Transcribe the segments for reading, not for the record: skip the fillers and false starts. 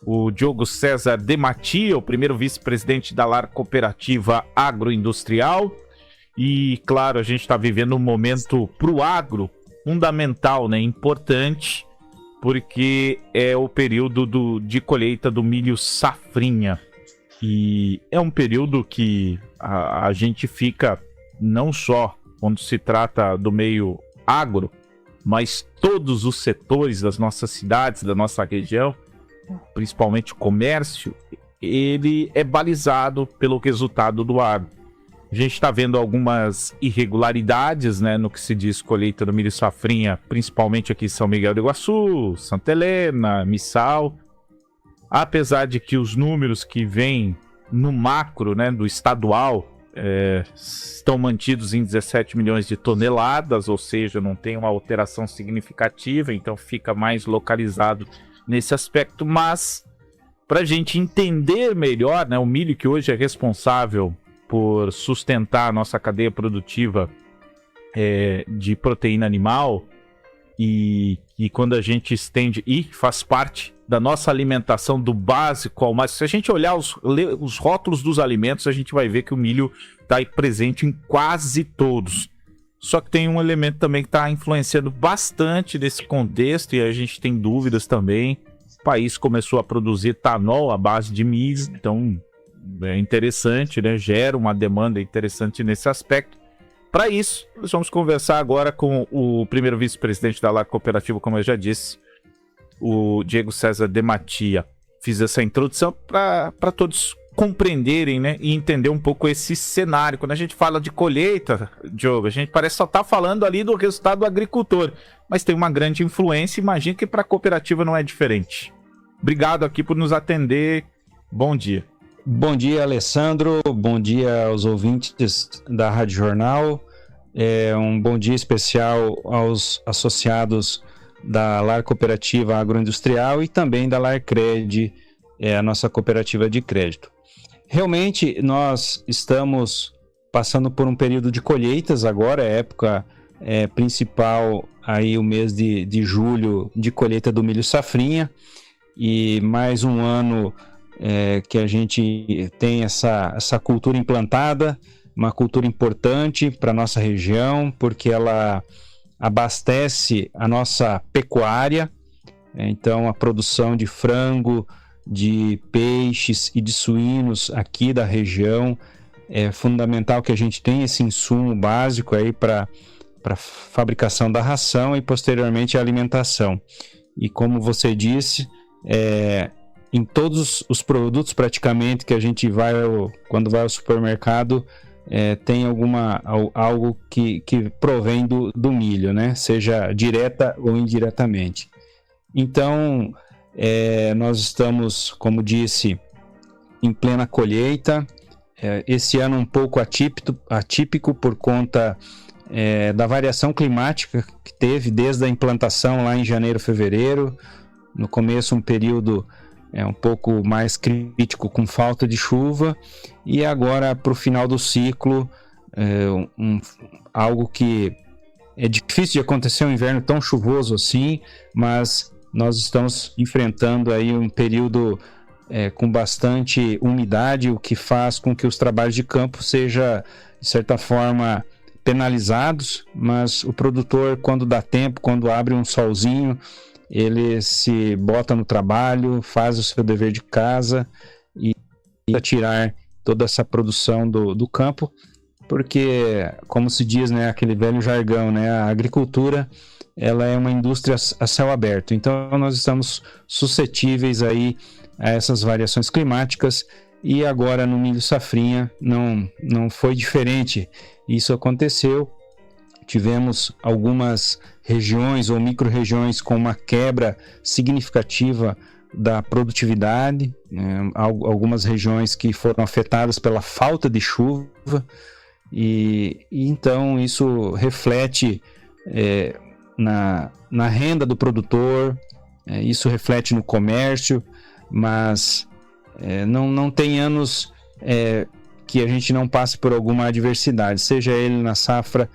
o Diogo César de Matia, o primeiro vice-presidente da LAR Cooperativa Agroindustrial. E, claro, a gente está vivendo um momento para o agro fundamental, né? Importante, porque é o período de colheita do milho safrinha. E é um período que a gente fica, não só quando se trata do meio agro, mas todos os setores das nossas cidades, da nossa região, principalmente o comércio, ele é balizado pelo resultado do agro. A gente está vendo algumas irregularidades, né, no que se diz colheita do milho safrinha, principalmente aqui em São Miguel do Iguaçu, Santa Helena, Missal. Apesar de que os números que vêm no macro, né, do estadual, estão mantidos em 17 milhões de toneladas, ou seja, não tem uma alteração significativa, então fica mais localizado nesse aspecto. Mas, para a gente entender melhor, né, o milho que hoje é responsável por sustentar a nossa cadeia produtiva de proteína animal, e quando a gente estende e faz parte da nossa alimentação do básico ao mais, se a gente olhar os rótulos dos alimentos, a gente vai ver que o milho está presente em quase todos. Só que tem um elemento também que está influenciando bastante nesse contexto, e a gente tem dúvidas também. O país começou a produzir etanol à base de milho, então é interessante, né? Gera uma demanda interessante nesse aspecto. Para isso, nós vamos conversar agora com o primeiro vice-presidente da LAR Cooperativa, como eu já disse, o Diego César de Matia. Fiz essa introdução para todos compreenderem, né, e entender um pouco esse cenário. Quando a gente fala de colheita, Diogo, a gente parece só estar falando ali do resultado do agricultor, mas tem uma grande influência. Imagino que para a cooperativa não é diferente. Obrigado aqui por nos atender. Bom dia. Bom dia, Alessandro. Bom dia aos ouvintes da Rádio Jornal. Um bom dia especial aos associados da LAR Cooperativa Agroindustrial e também da LAR Cred, a nossa cooperativa de crédito. Realmente, nós estamos passando por um período de colheitas agora, é a época principal, aí o mês de julho, de colheita do milho safrinha, e mais um ano que a gente tem essa cultura implantada, uma cultura importante para a nossa região, porque ela abastece a nossa pecuária, então a produção de frango, de peixes e de suínos aqui da região. É fundamental que a gente tenha esse insumo básico aí para a fabricação da ração e posteriormente a alimentação. E como você disse, em todos os produtos praticamente que a gente vai, quando vai ao supermercado, tem algo que provém do milho, né? Seja direta ou indiretamente. Então, nós estamos, como disse, em plena colheita. Esse ano um pouco atípico por conta da variação climática que teve desde a implantação lá em janeiro, fevereiro. No começo, um período um pouco mais crítico, com falta de chuva, e agora para o final do ciclo, algo que é difícil de acontecer, um inverno tão chuvoso assim, mas nós estamos enfrentando aí um período com bastante umidade, o que faz com que os trabalhos de campo sejam, de certa forma, penalizados, mas o produtor, quando dá tempo, quando abre um solzinho, ele se bota no trabalho, faz o seu dever de casa e tirar toda essa produção do campo, porque, como se diz, né, aquele velho jargão, né, a agricultura, ela é uma indústria a céu aberto. Então nós estamos suscetíveis aí a essas variações climáticas, e agora no milho safrinha não foi diferente. Isso aconteceu. Tivemos algumas regiões ou micro-regiões com uma quebra significativa da produtividade, algumas regiões que foram afetadas pela falta de chuva, e então isso reflete na renda do produtor, isso reflete no comércio, mas não tem anos que a gente não passe por alguma adversidade, seja ele na safra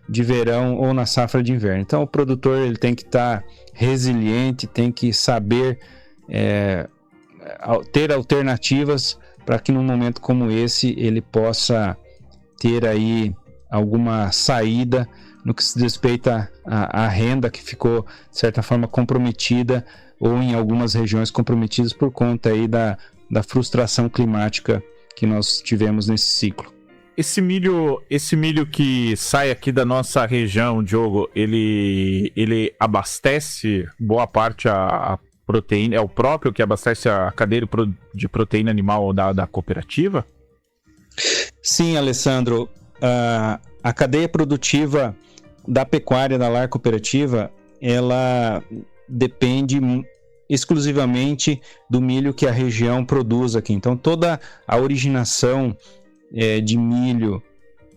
de verão ou na safra de inverno. Então o produtor ele tem que estar resiliente, tem que saber ter alternativas para que num momento como esse ele possa ter aí alguma saída no que se respeita à renda que ficou, de certa forma, comprometida ou em algumas regiões comprometidas por conta aí da frustração climática que nós tivemos nesse ciclo. Esse milho que sai aqui da nossa região, Diogo, ele abastece boa parte a proteína, é o próprio que abastece a cadeia de proteína animal da cooperativa? Sim, Alessandro. A cadeia produtiva da pecuária da Lar Cooperativa, ela depende exclusivamente do milho que a região produz aqui. Então, toda a originação de milho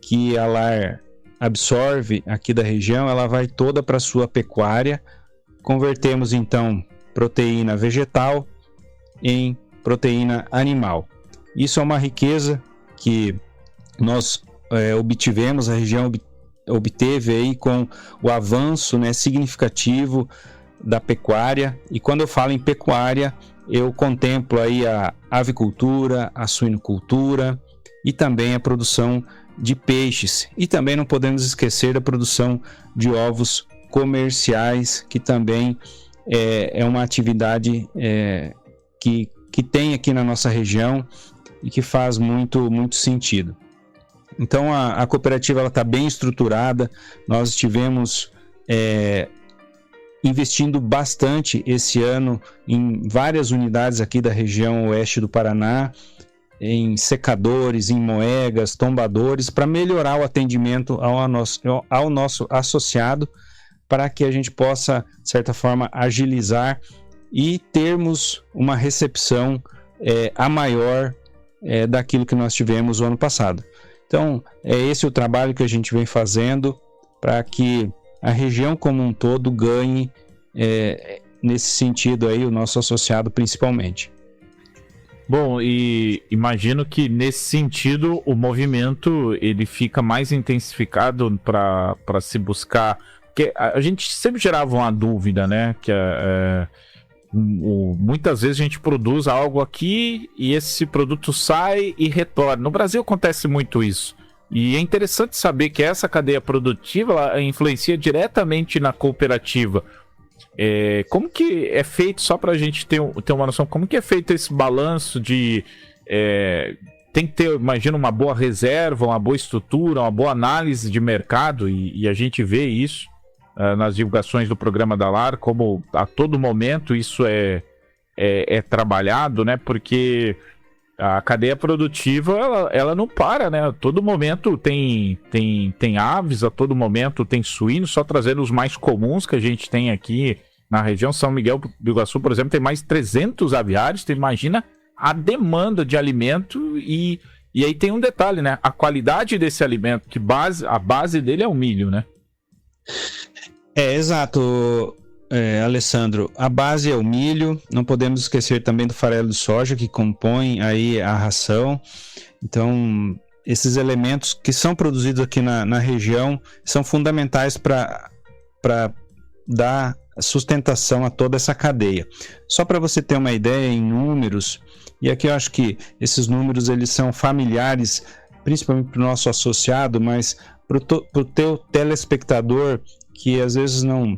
que a Lar absorve aqui da região, ela vai toda para a sua pecuária. Convertemos, então, proteína vegetal em proteína animal. Isso é uma riqueza que nós obtivemos, a região obteve aí com o avanço, né, significativo da pecuária. E quando eu falo em pecuária, eu contemplo aí a avicultura, a suinocultura e também a produção de peixes. E também não podemos esquecer da produção de ovos comerciais, que também é uma atividade que tem aqui na nossa região e que faz muito sentido. Então a cooperativa está bem estruturada. Nós estivemos investindo bastante esse ano em várias unidades aqui da região oeste do Paraná, em secadores, em moegas, tombadores, para melhorar o atendimento ao nosso associado, para que a gente possa, de certa forma, agilizar e termos uma recepção a maior daquilo que nós tivemos o ano passado. Então, é esse o trabalho que a gente vem fazendo para que a região como um todo ganhe nesse sentido aí, o nosso associado principalmente. Bom, e imagino que nesse sentido o movimento ele fica mais intensificado para se buscar, porque a gente sempre gerava uma dúvida, né, que muitas vezes a gente produz algo aqui e esse produto sai e retorna. No Brasil acontece muito isso. E é interessante saber que essa cadeia produtiva ela influencia diretamente na cooperativa. Como que é feito, só para a gente ter uma noção, como que é feito esse balanço de... tem que ter, imagino, uma boa reserva, uma boa estrutura, uma boa análise de mercado, e a gente vê isso nas divulgações do programa da LAR, como a todo momento isso é trabalhado, né? Porque a cadeia produtiva, ela não para, né? A todo momento tem aves, a todo momento tem suínos, só trazendo os mais comuns que a gente tem aqui na região. São Miguel do Iguaçu, por exemplo, tem mais 300 aviários. Você imagina a demanda de alimento e aí tem um detalhe, né? A qualidade desse alimento, que a base dele é o milho, né? Exato, Alessandro. A base é o milho. Não podemos esquecer também do farelo de soja, que compõe aí a ração. Então, esses elementos que são produzidos aqui na região são fundamentais para dar sustentação a toda essa cadeia. Só para você ter uma ideia em números, e aqui eu acho que esses números eles são familiares, principalmente para o nosso associado, mas para o teu telespectador que às vezes não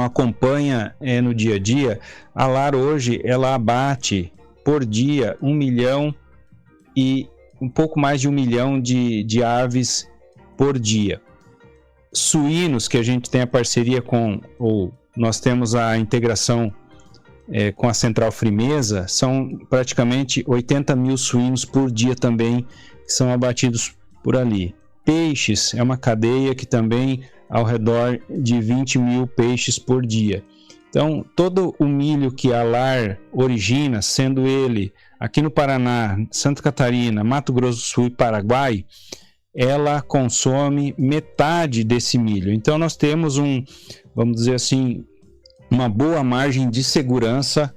acompanha no dia a dia, a LAR hoje ela abate por dia 1 milhão e um pouco mais de 1 milhão de aves por dia. Suínos, que a gente tem a parceria ou nós temos a integração com a Central Frimeza, são praticamente 80 mil suínos por dia também que são abatidos por ali. Peixes é uma cadeia que também ao redor de 20 mil peixes por dia. Então, todo o milho que a LAR origina, sendo ele aqui no Paraná, Santa Catarina, Mato Grosso do Sul e Paraguai, ela consome metade desse milho. Então, nós temos vamos dizer assim, uma boa margem de segurança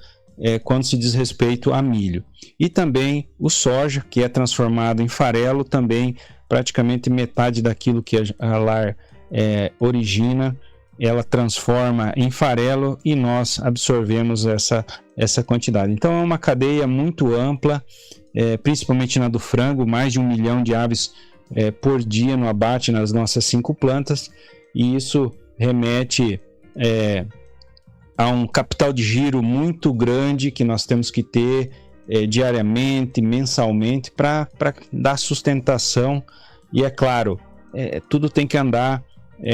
quando se diz respeito a milho. E também o soja, que é transformado em farelo, também praticamente metade daquilo que a LAR origina, ela transforma em farelo e nós absorvemos essa essa quantidade. Então é uma cadeia muito ampla, principalmente na do frango, mais de 1 milhão de aves por dia no abate nas nossas 5 plantas, e isso remete a um capital de giro muito grande que nós temos que ter diariamente, mensalmente, para dar sustentação. E é claro, tudo tem que andar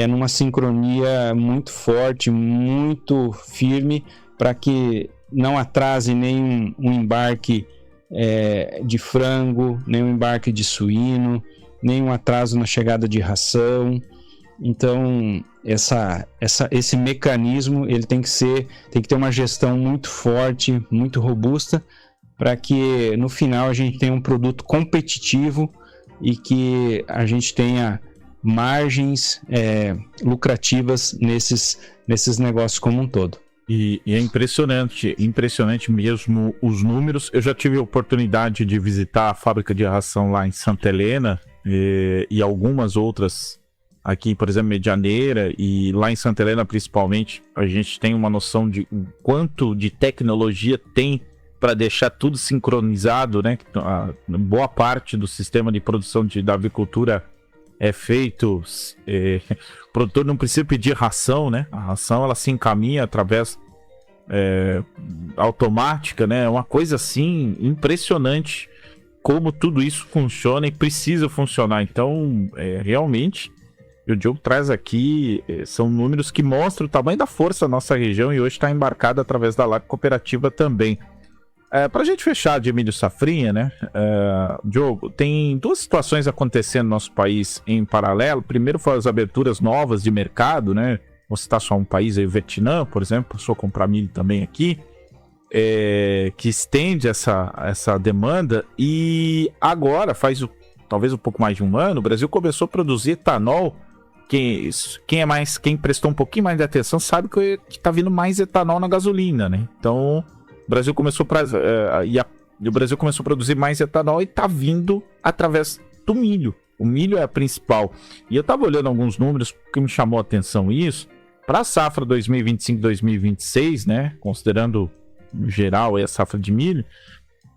numa sincronia muito forte, muito firme, para que não atrase nenhum embarque de frango, nenhum embarque de suíno, nenhum atraso na chegada de ração. Então, esse mecanismo ele tem que ter uma gestão muito forte, muito robusta, para que no final a gente tenha um produto competitivo e que a gente tenha margens lucrativas nesses negócios como um todo. E é impressionante mesmo os números. Eu já tive a oportunidade de visitar a fábrica de ração lá em Santa Helena e algumas outras aqui, por exemplo, Medianeira, e lá em Santa Helena principalmente, a gente tem uma noção de quanto de tecnologia tem para deixar tudo sincronizado, né? Boa parte do sistema de produção da avicultura é feito, o produtor não precisa pedir ração, né? A ração ela se encaminha através automática, né? É uma coisa assim impressionante como tudo isso funciona e precisa funcionar. Então, realmente, o Diogo traz aqui, são números que mostram o tamanho da força da nossa região e hoje está embarcado através da LAR Cooperativa também. Para a gente fechar de milho safrinha, né, Diogo, tem 2 situações acontecendo no nosso país em paralelo. Primeiro foram as aberturas novas de mercado, né? Vou citar só um país aí, o Vietnã, por exemplo, passou a comprar milho também aqui, que estende essa demanda. E agora, faz talvez um pouco mais de um ano, o Brasil começou a produzir etanol. Quem prestou um pouquinho mais de atenção sabe que está vindo mais etanol na gasolina, né? Então o Brasil começou a produzir mais etanol e está vindo através do milho. O milho é a principal. E eu estava olhando alguns números que me chamou a atenção isso. Para a safra 2025-2026, né, considerando em geral a safra de milho,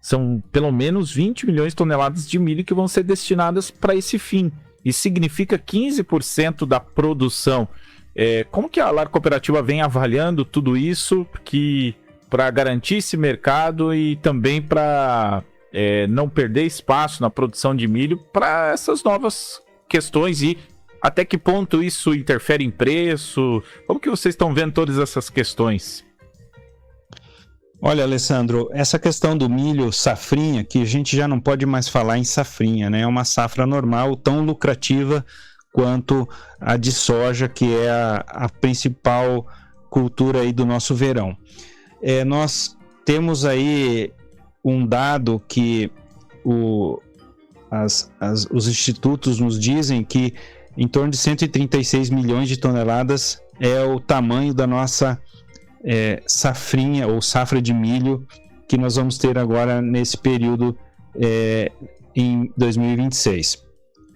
são pelo menos 20 milhões de toneladas de milho que vão ser destinadas para esse fim. Isso significa 15% da produção. Como que a LAR Cooperativa vem avaliando tudo isso para garantir esse mercado e também para não perder espaço na produção de milho para essas novas questões, e até que ponto isso interfere em preço? Como que vocês estão vendo todas essas questões? Olha, Alessandro, essa questão do milho safrinha, que a gente já não pode mais falar em safrinha, né? É uma safra normal, tão lucrativa quanto a de soja, que é a principal cultura aí do nosso verão. Nós temos aí um dado que os institutos nos dizem que em torno de 136 milhões de toneladas é o tamanho da nossa safrinha ou safra de milho que nós vamos ter agora nesse período em 2026.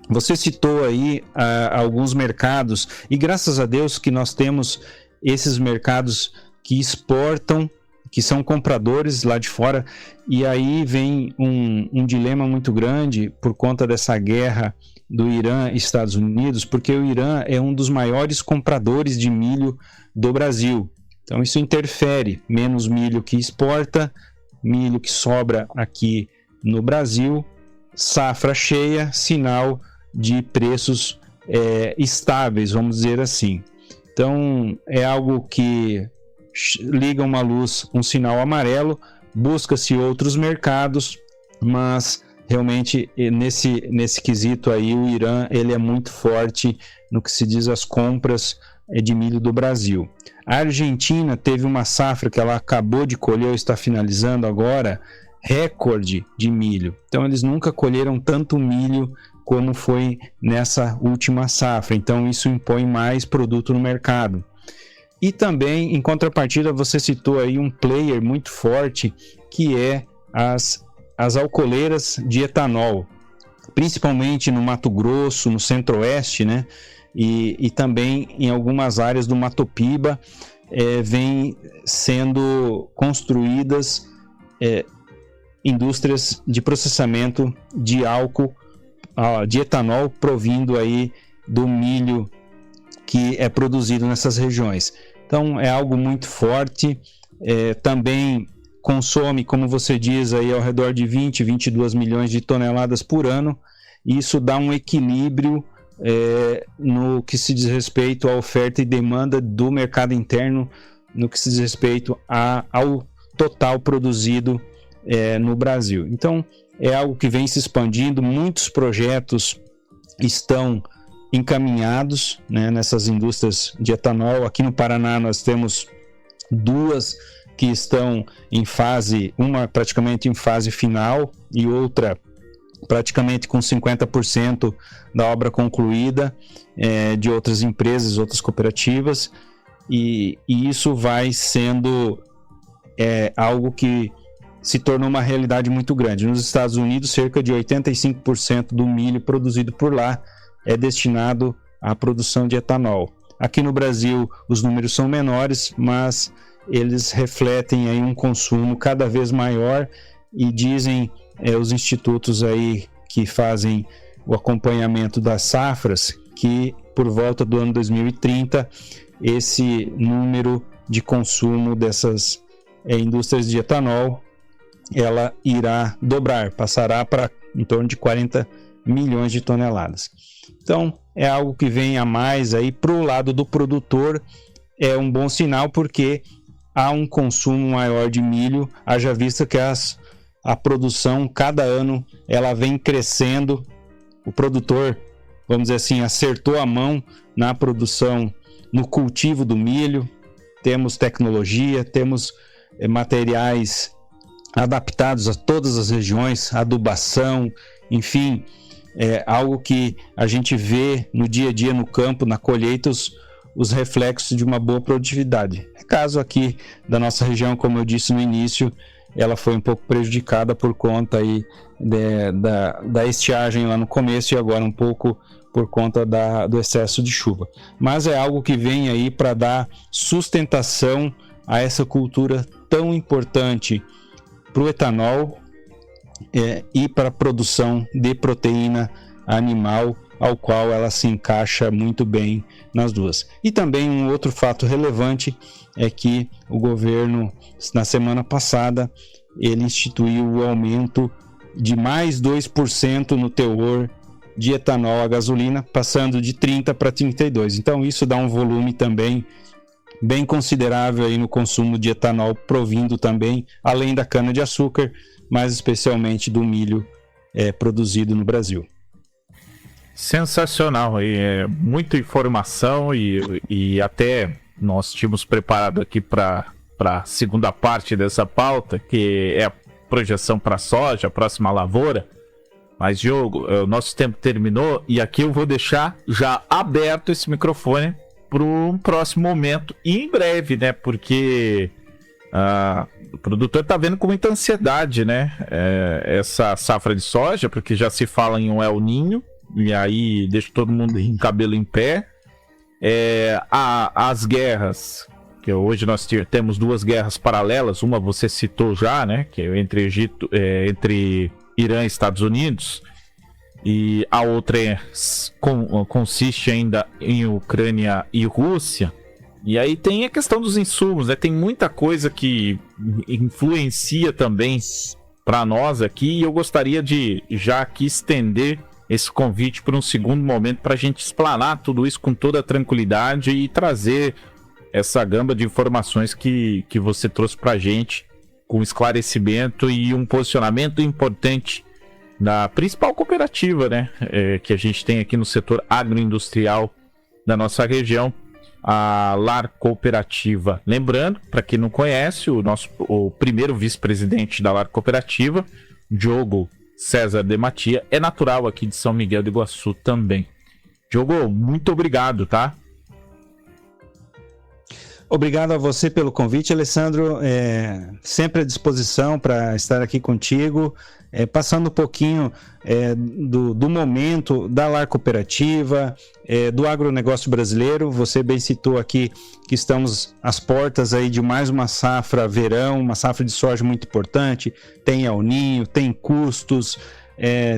Você citou aí alguns mercados, e graças a Deus que nós temos esses mercados que exportam, que são compradores lá de fora, e aí vem um dilema muito grande por conta dessa guerra do Irã e Estados Unidos, porque o Irã é um dos maiores compradores de milho do Brasil. Então isso interfere, menos milho que exporta, milho que sobra aqui no Brasil, safra cheia, sinal de preços estáveis, vamos dizer assim. Então é algo que liga uma luz, um sinal amarelo, busca-se outros mercados, mas realmente nesse quesito aí o Irã ele é muito forte no que se diz as compras de milho do Brasil. A Argentina teve uma safra que ela acabou de colher ou está finalizando agora, recorde de milho. Então eles nunca colheram tanto milho como foi nessa última safra. Então isso impõe mais produto no mercado. E também, em contrapartida, você citou aí um player muito forte, que é as alcooleiras de etanol, principalmente no Mato Grosso, no Centro-Oeste, né? E também em algumas áreas do Mato Piba, vem sendo construídas indústrias de processamento de álcool, de etanol, provindo aí do milho que é produzido nessas regiões. Então é algo muito forte, também consome, como você diz, aí ao redor de 22 milhões de toneladas por ano, e isso dá um equilíbrio no que se diz respeito à oferta e demanda do mercado interno, no que se diz respeito ao total produzido no Brasil. Então é algo que vem se expandindo, muitos projetos estão encaminhados, né, nessas indústrias de etanol. Aqui no Paraná nós temos duas que estão em fase, uma praticamente em fase final e outra praticamente com 50% da obra concluída, de outras empresas, outras cooperativas, e isso vai sendo algo que se tornou uma realidade muito grande. Nos Estados Unidos, cerca de 85% do milho produzido por lá é destinado à produção de etanol. Aqui no Brasil, os números são menores, mas eles refletem aí um consumo cada vez maior, e dizem os institutos aí que fazem o acompanhamento das safras que por volta do ano 2030 esse número de consumo dessas indústrias de etanol ela irá dobrar, passará para em torno de 40 milhões de toneladas. Então é algo que vem a mais aí para o lado do produtor, é um bom sinal porque há um consumo maior de milho, haja vista que a produção cada ano ela vem crescendo. O produtor, vamos dizer assim, acertou a mão na produção, no cultivo do milho. Temos tecnologia, temos materiais adaptados a todas as regiões, adubação, enfim, algo que a gente vê no dia a dia no campo, na colheita, os reflexos de uma boa produtividade. É caso aqui da nossa região, como eu disse no início, ela foi um pouco prejudicada por conta aí da estiagem lá no começo e agora um pouco por conta do excesso de chuva. Mas é algo que vem aí para dar sustentação a essa cultura tão importante para o etanol e para a produção de proteína animal, ao qual ela se encaixa muito bem nas duas. E também um outro fato relevante é que o governo, na semana passada, ele instituiu o aumento de mais 2% no teor de etanol à gasolina, passando de 30 para 32. Então isso dá um volume também bem considerável aí no consumo de etanol, provindo também, além da cana-de-açúcar, mas especialmente do milho produzido no Brasil. Sensacional, muita informação e até nós tínhamos preparado aqui para a segunda parte dessa pauta, que é a projeção para a soja, a próxima lavoura. Mas, Diogo, o nosso tempo terminou e aqui eu vou deixar já aberto esse microfone para um próximo momento e em breve, né? Porque o produtor está vendo com muita ansiedade, né? Essa safra de soja, porque já se fala em um El Niño, e aí deixa todo mundo em cabelo em pé. As guerras, que hoje nós temos duas guerras paralelas, uma você citou já, né? Que é entre Irã e Estados Unidos, e a outra consiste ainda em Ucrânia e Rússia. E aí tem a questão dos insumos, né? Tem muita coisa que influencia também para nós aqui, e eu gostaria de já aqui estender esse convite para um segundo momento para a gente explanar tudo isso com toda a tranquilidade e trazer essa gama de informações que você trouxe para a gente com esclarecimento e um posicionamento importante da principal cooperativa, né, que a gente tem aqui no setor agroindustrial da nossa região, a Lar Cooperativa. Lembrando, para quem não conhece, o primeiro vice-presidente da Lar Cooperativa, Diogo César de Matia, é natural aqui de São Miguel do Iguaçu também. Diogo, muito obrigado, tá? Obrigado a você pelo convite, Alessandro. Sempre à disposição para estar aqui contigo, passando um pouquinho do momento da Lar Cooperativa, do agronegócio brasileiro. Você bem citou aqui que estamos às portas aí de mais uma safra verão, uma safra de soja muito importante. Tem El Ninho, tem custos,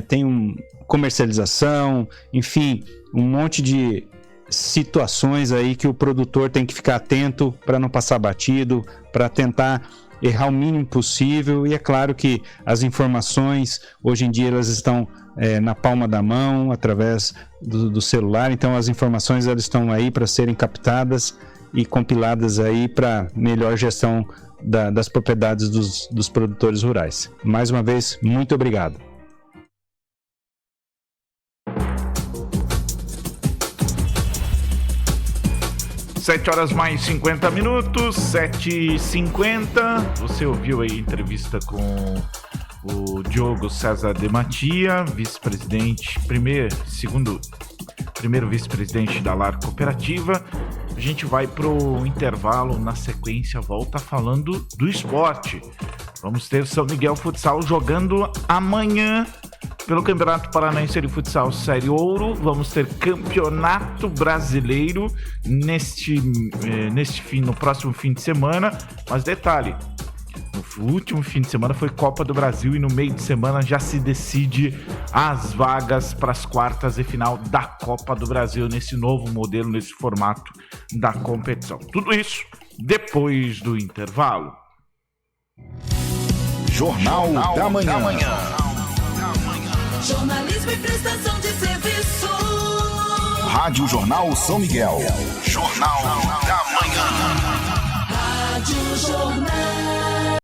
tem comercialização, enfim, um monte de situações aí que o produtor tem que ficar atento para não passar batido, para tentar errar o mínimo possível. E é claro que as informações hoje em dia elas estão na palma da mão, através do celular, então as informações elas estão aí para serem captadas e compiladas aí para melhor gestão das propriedades dos produtores rurais. Mais uma vez, muito obrigado. 7h50, 7h50. Você ouviu aí a entrevista com o Diogo César de Matia, vice-presidente, primeiro vice-presidente da Lar Cooperativa. A gente vai pro intervalo, na sequência volta falando do esporte. Vamos ter São Miguel Futsal jogando amanhã pelo Campeonato Paranaense de Futsal Série Ouro. Vamos ter Campeonato Brasileiro no próximo fim de semana. Mas detalhe, no último fim de semana foi Copa do Brasil e no meio de semana já se decide as vagas para as quartas de final da Copa do Brasil nesse novo modelo, nesse formato da competição. Tudo isso depois do intervalo. Jornal da Manhã. Jornalismo e prestação de serviço. Rádio Jornal São Miguel. Jornal da Manhã. Rádio Jornal.